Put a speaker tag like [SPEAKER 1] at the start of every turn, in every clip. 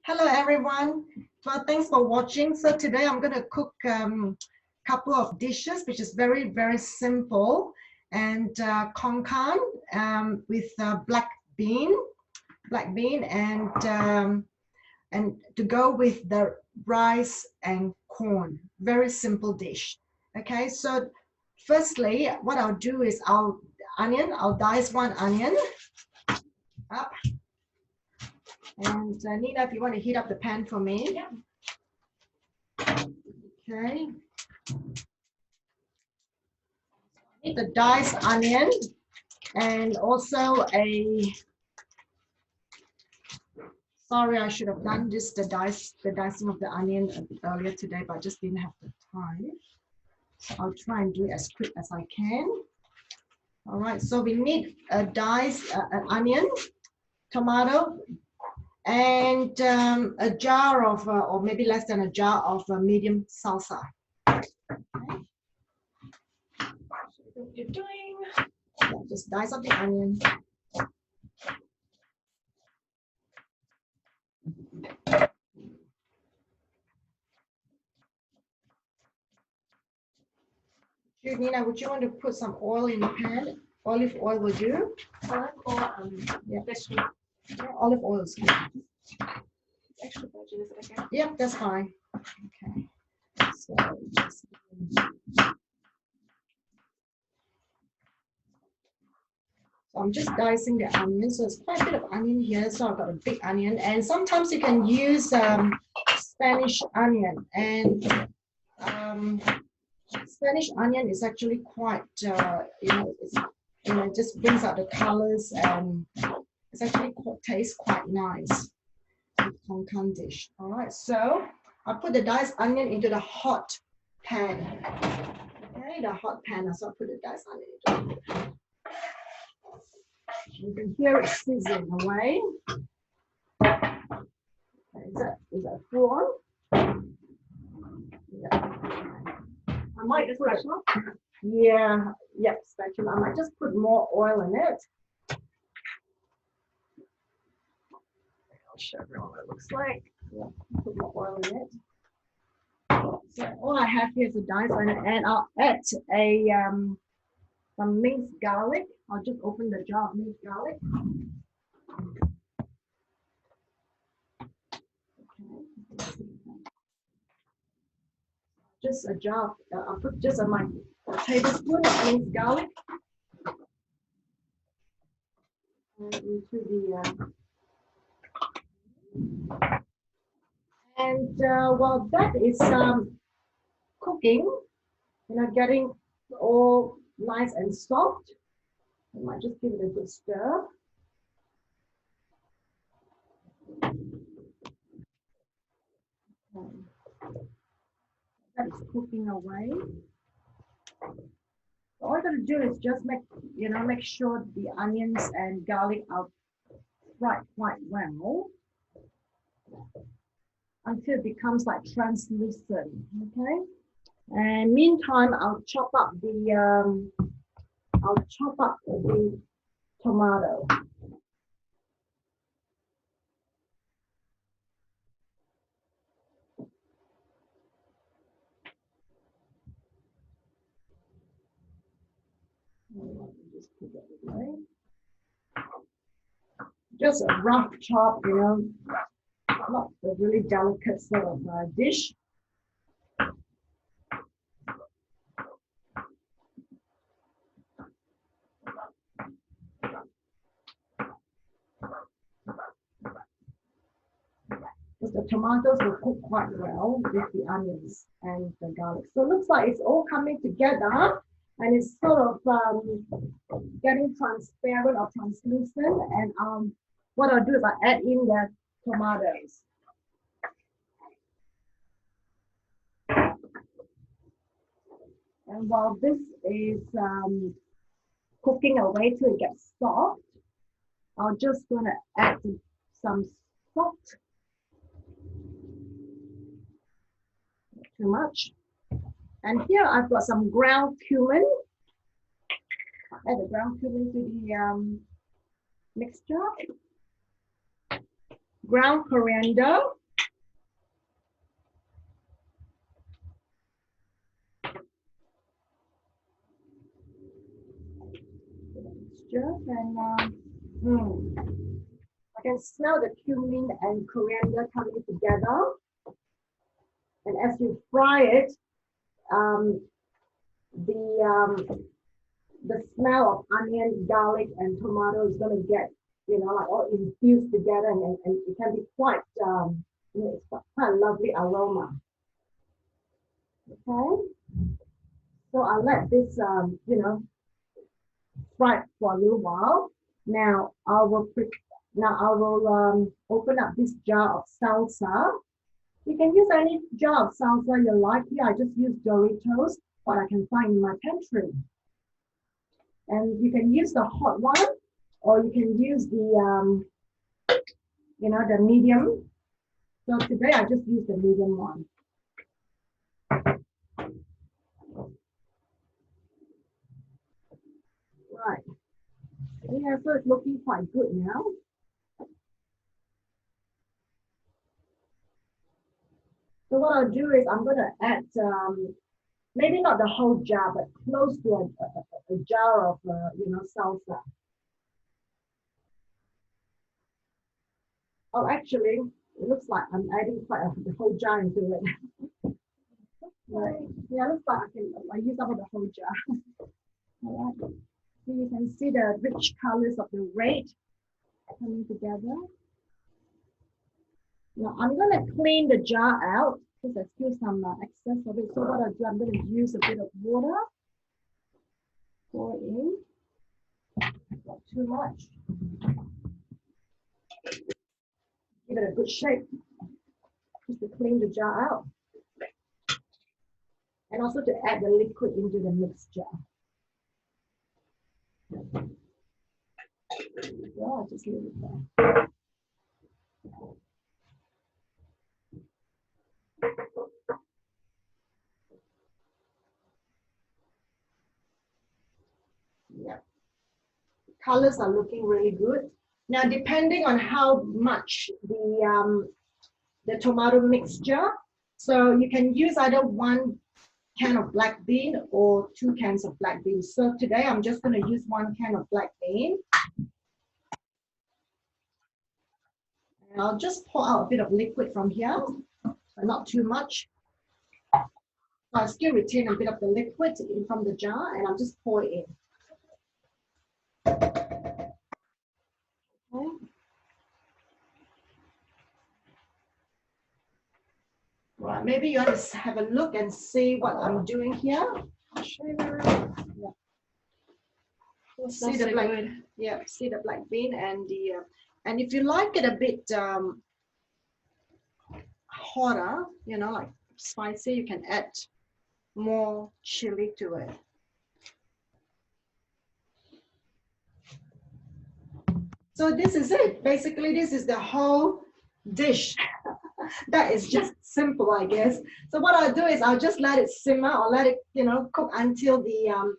[SPEAKER 1] Hello everyone. Well, thanks for watching. So today I'm going to cook a couple of dishes, which is very simple, and con carne with black bean, and to go with the rice and corn. Very simple dish. Okay, so firstly, what I'll do is I'll dice one onion up. And Nina, if you want to heat up the pan for me.
[SPEAKER 2] Yeah.
[SPEAKER 1] Okay. Need the diced onion and also sorry, I should have done this, the dicing of the onion a bit earlier today, but I just didn't have the time. So I'll try and do it as quick as I can. All right, so we need a diced an onion, tomato, and a jar of, or maybe less than a jar of medium salsa. Okay.
[SPEAKER 2] What you're doing.
[SPEAKER 1] Just dice up the onion. Nina, would you want to put some oil in the pan? Olive oil will do.
[SPEAKER 2] Olive or
[SPEAKER 1] Yeah.
[SPEAKER 2] vegetable.
[SPEAKER 1] Yeah, olive oil is good.
[SPEAKER 2] Extra virgin, is it okay?
[SPEAKER 1] Yep, that's fine. Okay. So just I'm just dicing the onion. So it's quite a bit of onion here. So I've got a big onion. And sometimes you can use Spanish onion. And Spanish onion is actually quite, it just brings out the colors and it's actually tastes quite nice. Con carne dish. All right, so I put the diced onion into the hot pan. Okay, the hot pan. So I put the diced onion into it. You can hear it sizzling away. Okay, is that full on? Yeah. I might just put spatula. I might just put more oil in it. I'll show everyone what it looks like. Yeah, put more oil in it. So all I have here is a diced onion, and I'll add some minced garlic. I'll just open the jar of minced garlic. Okay. Just a jar. I'll put just a tablespoon of minced garlic into the. And while that is cooking, getting all nice and soft, I might just give it a good stir. That is cooking away. All I got to do is just make sure the onions and garlic are fried quite well until it becomes like translucent. Okay. And meantime, I'll chop up the tomato. Just put that away. Just a rough chop, not a really delicate sort of dish. Because the tomatoes will cook quite well with the onions and the garlic. So it looks like it's all coming together and it's sort of getting transparent or translucent. And what I'll do is I add in the tomatoes. And while this is cooking away till it gets soft, I'm just going to add some salt. Not too much. And here I've got some ground cumin. Add the ground cumin to the mixture. ground coriander. And I can smell the cumin and coriander coming together. And as you fry it, the smell of onion, garlic, and tomato is going to get, like all infused together, and it can be quite, it's quite a lovely aroma. Okay, so I'll let this, fry it for a little while. Now I will open up this jar of salsa. You can use any jar of salsa you like. Here I just use Doritos, what I can find in my pantry. And you can use the hot one, or you can use the, the medium. So today I just use the medium one. Right. Yeah, so it's looking quite good now. So what I'll do is I'm going to add, maybe not the whole jar, but close to a jar of, salsa. Oh, actually, it looks like I'm adding quite the whole jar into it. Right. Yeah, looks like I use up the whole jar. All right. So you can see the rich colors of the red coming together. Now I'm going to clean the jar out because there's still some excess of it. So what I'll do, I'm going to use a bit of water. Pour it in. Not too much. Give it a good shake just to clean the jar out. And also to add the liquid into the mixture. Yeah, I'll just leave it there. Yeah. Colors are looking really good. Now, depending on how much the tomato mixture, so you can use either 1 can of black bean or 2 cans of black beans. So today I'm just going to use 1 can of black bean. And I'll just pour out a bit of liquid from here, but not too much. So I still retain a bit of the liquid in from the jar, and I'll just pour it in. Okay. Right, maybe you want to have a look and see what I'm doing here. I'll show you. Yeah. See the black, yeah, see the black bean and the, and if you like it a bit hotter, like spicy, you can add more chili to it. So this is it. Basically, this is the whole dish. That is just simple, I guess. So what I'll do is I'll just let it simmer or let it, cook until the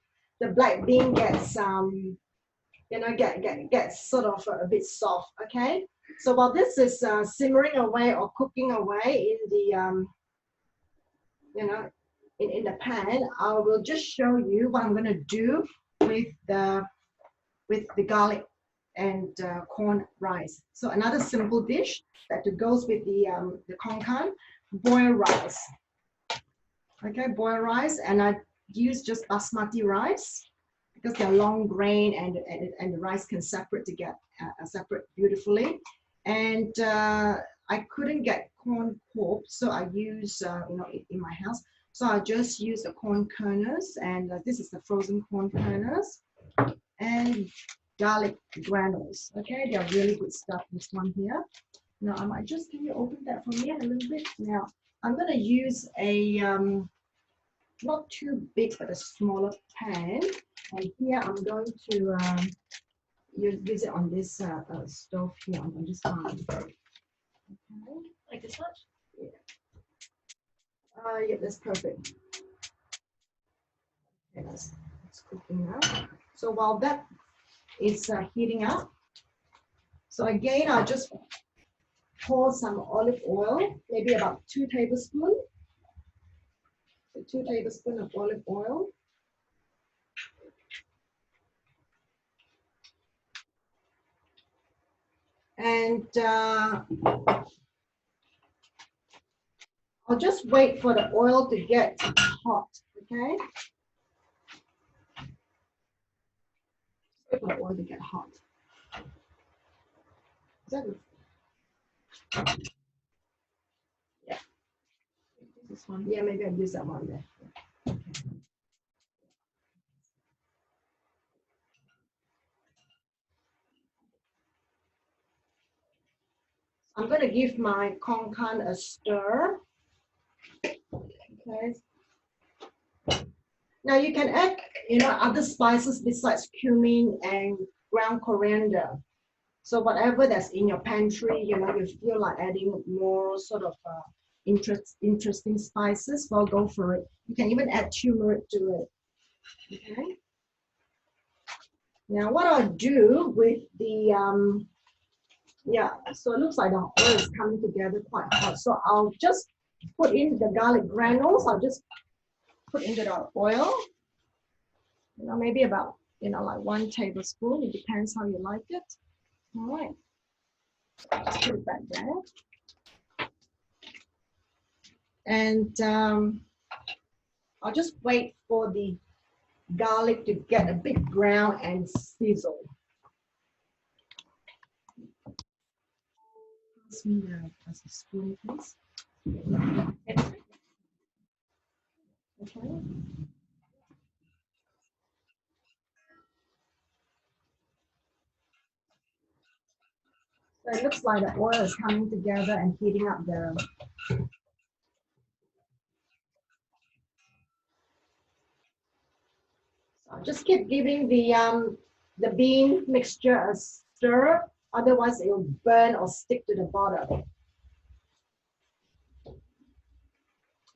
[SPEAKER 1] black bean gets, gets sort of a bit soft. Okay. So while this is simmering away or cooking away in the, in the pan, I will just show you what I'm going to do with the garlic and corn rice. So another simple dish that goes with the con carne, boiled rice. Okay, boiled rice, and I use just basmati rice because they're long grain and the rice can separate separate beautifully. And I couldn't get corn pork, so I use in my house. So I just use the corn kernels, and this is the frozen corn kernels and garlic granules. Okay, they're really good stuff. This one here. Now I might just, can you open that for me a little bit? Now I'm going to use a not too big but a smaller pan, and here I'm going to use it on this stove here on this side. Okay.
[SPEAKER 2] Like this much?
[SPEAKER 1] Yeah. Yeah, that's perfect. Okay, that's cooking now. So while that is heating up, so again, I'll just pour some olive oil, maybe about 2 tablespoons. So 2 tablespoons of olive oil. And I'll just wait for the oil to get hot, okay? Wait for the oil to get hot. Is that it? Yeah.
[SPEAKER 2] This one.
[SPEAKER 1] Yeah, maybe I'll use that one there. Okay. I'm going to give my con carne a stir. Okay. Now you can add, other spices besides cumin and ground coriander. So whatever that's in your pantry, you feel like adding more sort of interesting spices, well, go for it. You can even add turmeric to it. Okay. Now what I'll do with the yeah, so it looks like the oil is coming together quite hot. So I'll just put in the garlic granules. I'll just put into the oil. Maybe about, like 1 tablespoon. It depends how you like it. All right. Just put it back there. And I'll just wait for the garlic to get a bit brown and sizzle. Pass me a spoon, please. Okay. So it looks like the oil is coming together and heating up the. So just keep giving the bean mixture a stir, otherwise it will burn or stick to the bottom.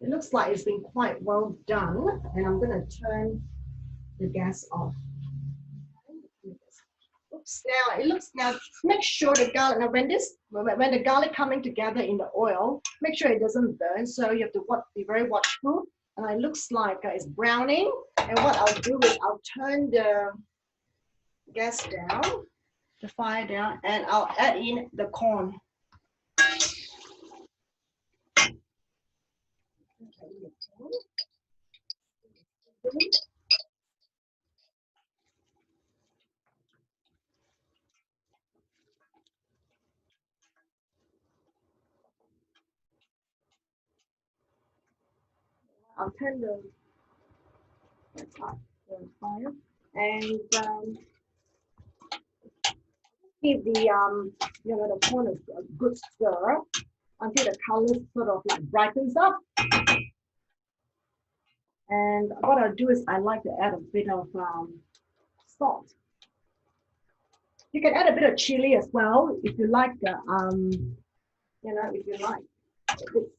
[SPEAKER 1] It looks like it's been quite well done, and I'm going to turn the gas off. Oops, now make sure the garlic, now when the garlic coming together in the oil, make sure it doesn't burn, so you have to be very watchful. And it looks like it's browning, and what I'll do is I'll turn the gas down, the fire down, and I'll add in the corn. I'll turn the fire and give the the corn a good stir until the color sort of like brightens up. And what I'll do is I like to add a bit of salt. You can add a bit of chili as well if you like the if you like a bit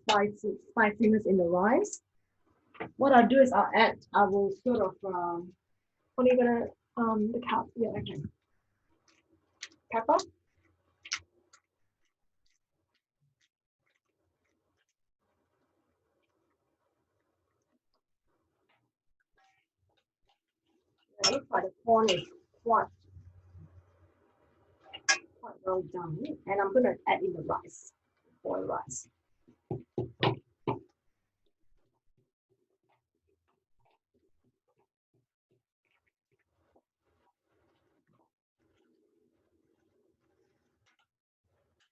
[SPEAKER 1] spiciness in the rice. What I'll do is I will sort of what are you gonna the cap? Yeah, okay. Pepper. It looks like the corn is quite well done, and I'm gonna add in the rice, boiled rice.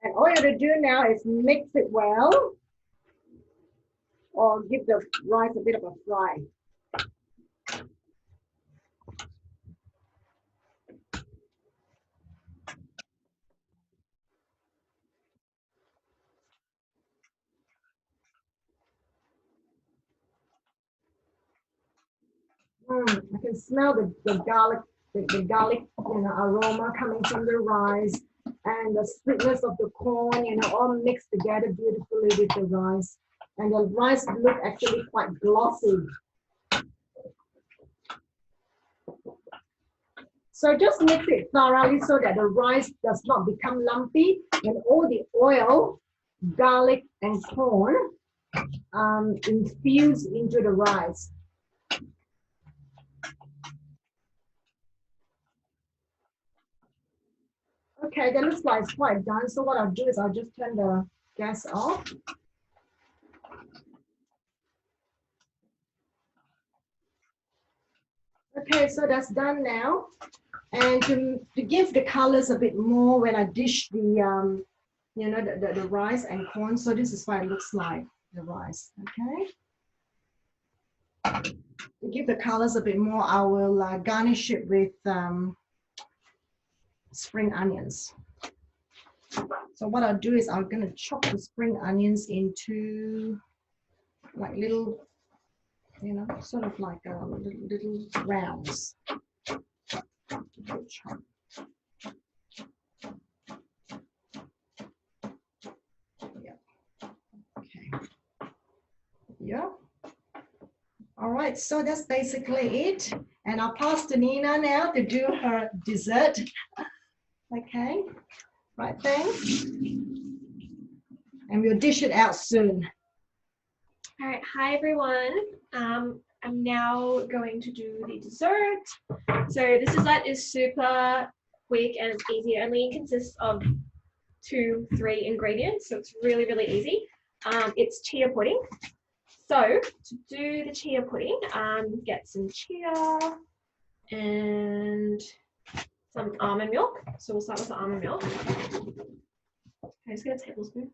[SPEAKER 1] And all you have to do now is mix it well, or give the rice a bit of a fry. I can smell the garlic, the garlic aroma coming from the rice, and the sweetness of the corn, all mixed together beautifully with the rice. And the rice look actually quite glossy. So just mix it thoroughly so that the rice does not become lumpy, and all the oil garlic and corn infused into the rice. Okay, that looks like it's quite done. So what I'll do is I'll just turn the gas off. Okay, so that's done now. And to give the colors a bit more when I dish the, you know, the rice and corn. So this is what it looks like, the rice, okay? To give the colors a bit more, I will garnish it with spring onions. So what I'll do is I'm gonna chop the spring onions into like little, you know, sort of like little rounds. Chop. Yeah. Okay. Yeah. All right, so that's basically it. And I'll pass to Nina now to do her dessert. Okay, right, thanks. And we'll dish it out soon.
[SPEAKER 2] All right, hi everyone. I'm now going to do the dessert. So this dessert is super quick and it's easy. It only consists of 2-3 ingredients, so it's really, really easy. It's chia pudding. So to do the chia pudding, get some chia and some almond milk. So we'll start with the almond milk. Okay, just get a tablespoon.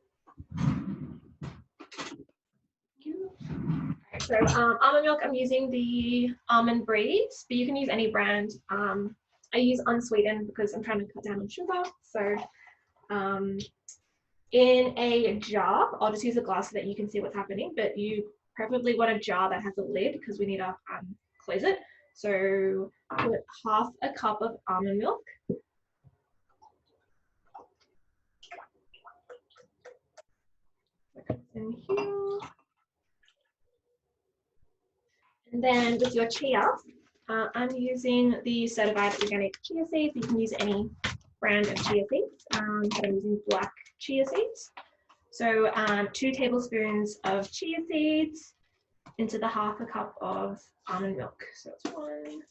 [SPEAKER 2] So almond milk, I'm using the almond breeds, but you can use any brand. I use unsweetened because I'm trying to cut down on sugar. So in a jar, I'll just use a glass so that you can see what's happening, but you preferably want a jar that has a lid because we need to close it. So put half a cup of almond milk. In here. And then with your chia, I'm using the certified organic chia seeds. You can use any brand of chia seeds, but I'm using black chia seeds. So 2 tablespoons of chia seeds into the half a cup of almond milk. So it's 1,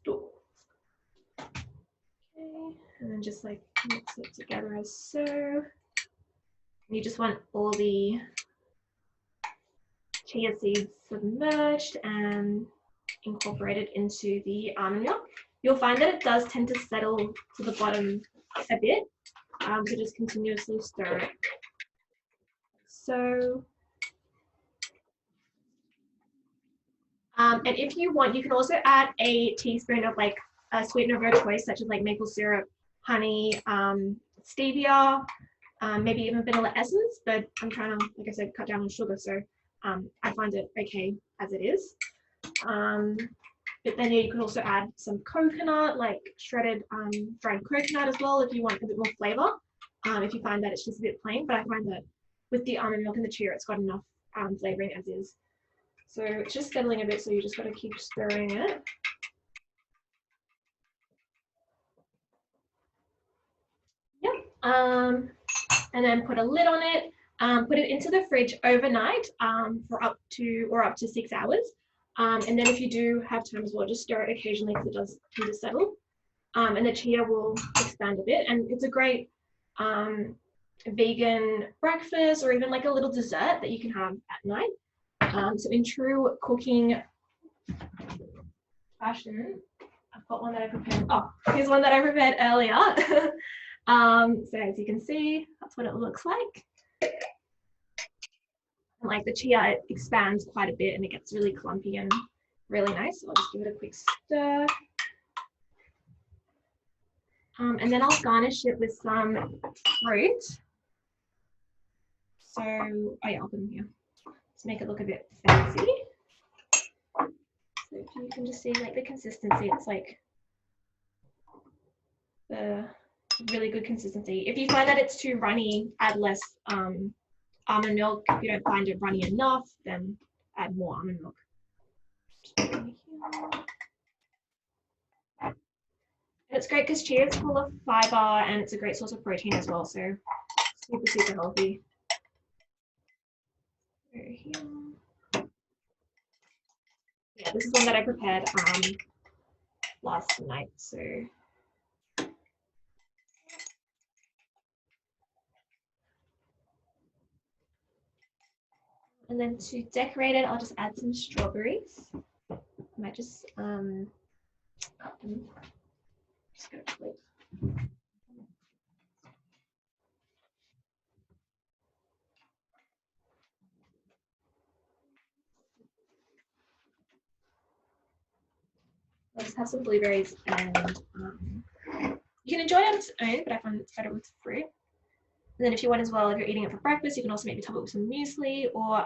[SPEAKER 2] 2. Okay, and then just like mix it together as so. You just want all the chia seeds submerged and incorporated into the almond milk. You'll find that it does tend to settle to the bottom a bit, so just continuously stir it. So, and if you want, you can also add a teaspoon of like a sweetener of your choice, such as like maple syrup, honey, stevia, maybe even vanilla essence, but I'm trying to, like I said, cut down on sugar, so I find it okay as it is. But then you can also add some coconut, like shredded dried coconut as well, if you want a bit more flavor. If you find that it's just a bit plain, but I find that with the almond milk and the chia, it's got enough flavoring as is. So it's just settling a bit, so you just got to keep stirring it. Yep. And then put a lid on it. Put it into the fridge overnight for up to 6 hours. And then if you do have time as well, just stir it occasionally because it does tend to settle. And the chia will expand a bit. And it's a great vegan breakfast or even like a little dessert that you can have at night. So in true cooking fashion, I've got one that I prepared. Oh, here's one that I prepared earlier. So as you can see, that's what it looks like. And like the chia, it expands quite a bit and it gets really clumpy and really nice. So I'll just give it a quick stir. And then I'll garnish it with some fruit. So, oh yeah, I'll put them here to make it look a bit fancy. So if you can just see like the consistency, it's like the really good consistency. If you find that it's too runny, add less almond milk. If you don't find it runny enough, then add more almond milk. It's great because chia is full of fiber and it's a great source of protein as well. So super, super healthy. Over here. Yeah, this is one that I prepared last night. So and then to decorate it, I'll just add some strawberries. I might just cut them. Just go to plate. I'll just have some blueberries and you can enjoy it on its own, but I find it's better with fruit. And then if you want as well, if you're eating it for breakfast, you can also maybe top it with some muesli or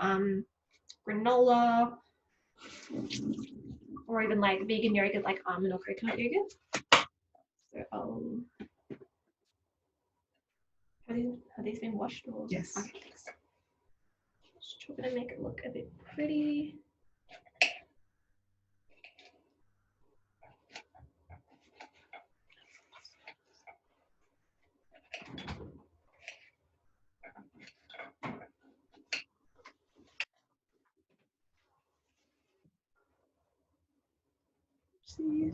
[SPEAKER 2] granola, or even like vegan yogurt like almond or coconut yogurt. So have these been washed or?
[SPEAKER 1] Yes.
[SPEAKER 2] Okay, thanks. Just trying to make it look a bit pretty. See.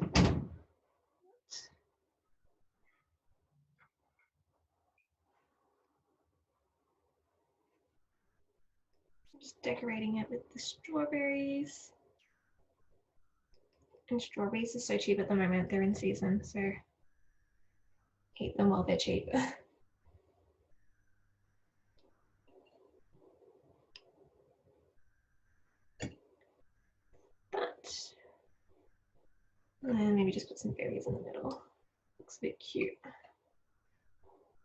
[SPEAKER 2] Just decorating it with the strawberries. And strawberries are so cheap at the moment, they're in season, so eat them while they're cheap. And then maybe just put some berries in the middle. Looks a bit cute.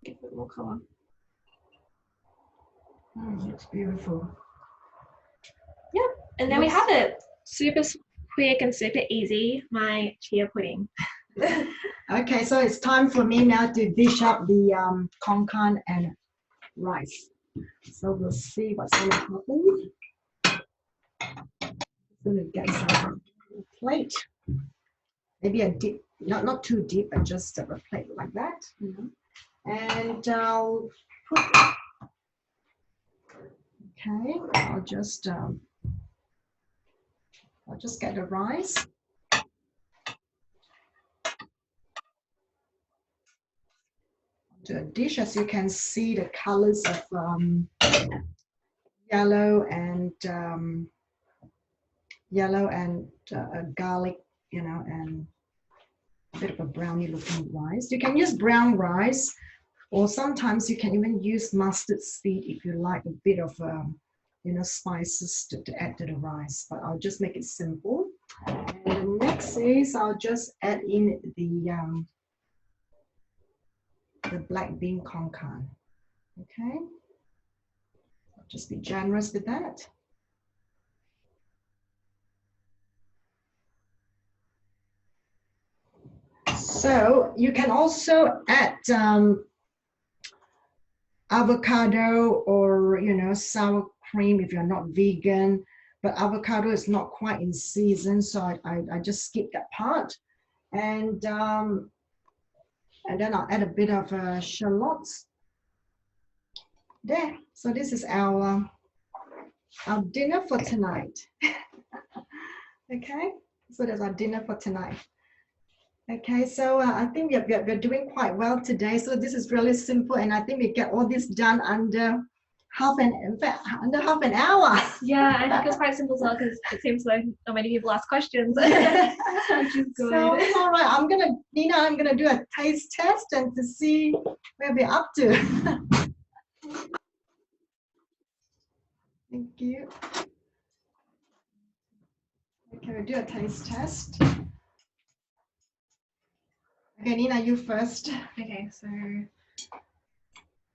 [SPEAKER 2] Give it a bit more color.
[SPEAKER 1] Oh, looks beautiful.
[SPEAKER 2] Yep, and there we have it. Super quick and super easy, my chia pudding.
[SPEAKER 1] Okay, so it's time for me now to dish up the con carne and rice. So we'll see what's going to happen. I'm going to get some plate. Maybe a deep, not too deep, but just a plate like that. And I'll put. Okay, I'll just get the rice. To a dish, as you can see, the colors of yellow and garlic, you know, and a bit of a browny looking rice. You can use brown rice, or sometimes you can even use mustard seed if you like a bit of you know, spices to add to the rice, but I'll just make it simple. And the next is I'll just add in the black bean con carne. Okay, I'll just be generous with that. So you can also add avocado or, you know, sour cream if you're not vegan, but avocado is not quite in season, so I just skip that part. And then I'll add a bit of shallots. There, so this is our dinner for tonight. Okay, so that's our dinner for tonight. Okay, so I think we're doing quite well today. So this is really simple, and I think we get all this done under under half an hour.
[SPEAKER 2] Yeah, I think it's quite simple as well because it seems like not many people ask questions. Which is good.
[SPEAKER 1] So it's all right. Nina, I'm gonna do a taste test and to see where we're up to. Thank you. Okay, we'll do a taste test. Okay, Nina, you first.
[SPEAKER 2] Okay, so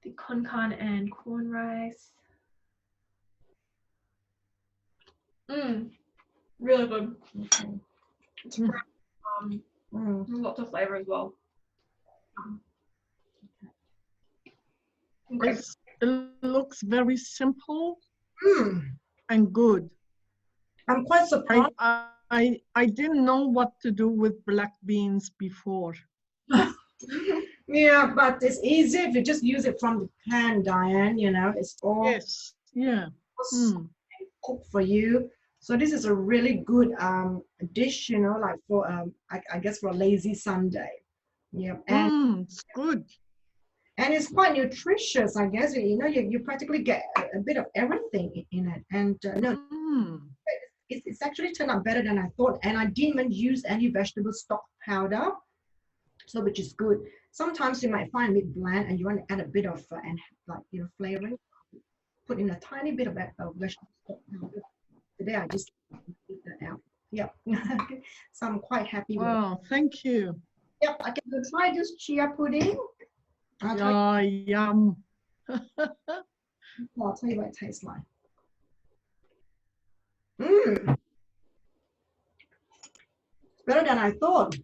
[SPEAKER 2] the con carne and corn rice. Really good.
[SPEAKER 1] Okay.
[SPEAKER 2] It's lots of flavor as well. Okay.
[SPEAKER 3] It looks very simple and good.
[SPEAKER 1] I'm quite surprised.
[SPEAKER 3] I didn't know what to do with black beans before.
[SPEAKER 1] Yeah, but it's easy if you just use it from the pan, Diane. You know, it's all
[SPEAKER 3] Yes. Yeah. Mm.
[SPEAKER 1] cooked for you. So this is a really good dish, you know, like for I guess for a lazy Sunday. Yeah,
[SPEAKER 3] It's good.
[SPEAKER 1] and it's quite nutritious, I guess. You know, you practically get a bit of everything in it. And no,
[SPEAKER 3] Mm.
[SPEAKER 1] it's actually turned out better than I thought. And I didn't even use any vegetable stock powder, so which is good. Sometimes you might find it bland and you want to add a bit of and like flavoring. Put in a tiny bit of vegetable stock powder. Today I just take that out. Yep. So I'm quite happy with it.
[SPEAKER 3] Wow, thank you.
[SPEAKER 1] Yep, I can go try this chia pudding. I'll tell
[SPEAKER 3] Yum.
[SPEAKER 1] I'll tell you what it tastes like. Mmm, better than I thought.